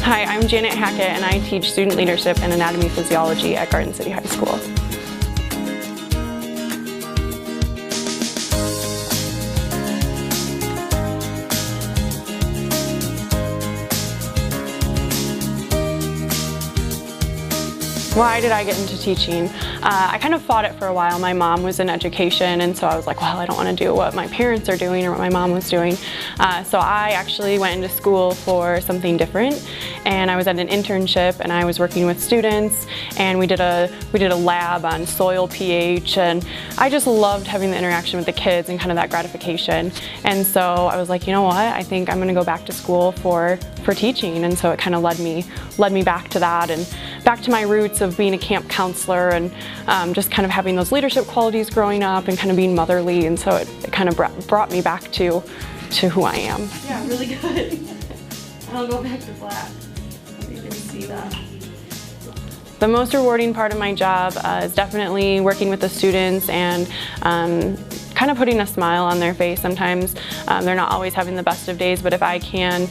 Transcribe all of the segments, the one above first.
Hi, I'm Janet Hackett and I teach student leadership and anatomy physiology at Garden City High School. Why did I get into teaching? I kind of fought it for a while. My mom was in education, and so I was like, well, I don't want to do what my parents are doing or what my mom was doing. So I actually went into school for something different, and I was at an internship and I was working with students, and we did a lab on soil pH, and I just loved having the interaction with the kids and kind of that gratification. And so I was like, you know what, I think I'm going to go back to school for teaching, and so it kind of led me back to that and back to my roots of being a camp counselor and just kind of having those leadership qualities growing up and kind of being motherly, and so it kind of brought me back to who I am. Yeah, really good. I'll go back to black. You can see that. The most rewarding part of my job is definitely working with the students and kind of putting a smile on their face. Sometimes they're not always having the best of days, but if I can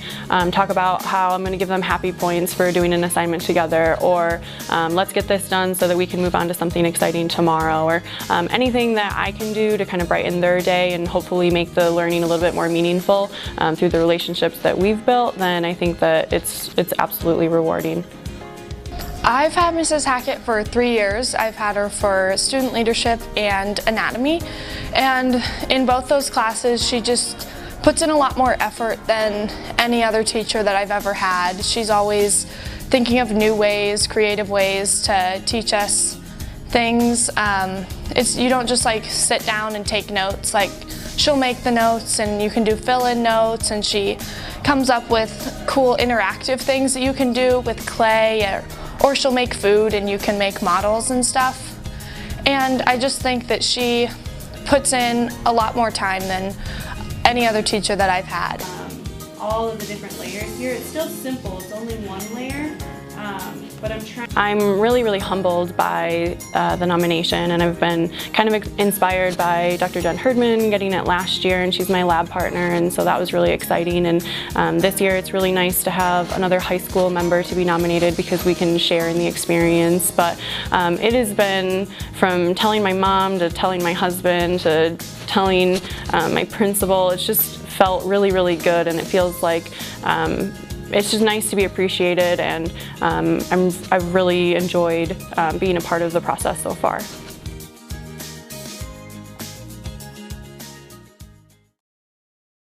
talk about how I'm going to give them happy points for doing an assignment together, or let's get this done so that we can move on to something exciting tomorrow, or anything that I can do to kind of brighten their day and hopefully make the learning a little bit more meaningful through the relationships that we've built, then I think that it's absolutely rewarding. I've had Mrs. Hackett for 3 years. I've had her for student leadership and anatomy, and in both those classes she just puts in a lot more effort than any other teacher that I've ever had. She's always thinking of new ways, creative ways to teach us things. You don't just like sit down and take notes. Like, she'll make the notes and you can do fill-in notes, and she comes up with cool interactive things that you can do with clay, or she'll make food and you can make models and stuff. And I just think that she puts in a lot more time than any other teacher that I've had. All of the different layers here. It's still simple, it's only one layer, but I'm really humbled by the nomination, and I've been kind of inspired by Dr. Jen Herdman getting it last year, and she's my lab partner, and so that was really exciting. And this year it's really nice to have another high school member to be nominated because we can share in the experience. But it has been from telling my mom to telling my husband to telling my principal. It's just felt really good, and it feels like it's just nice to be appreciated, and I've really enjoyed being a part of the process so far.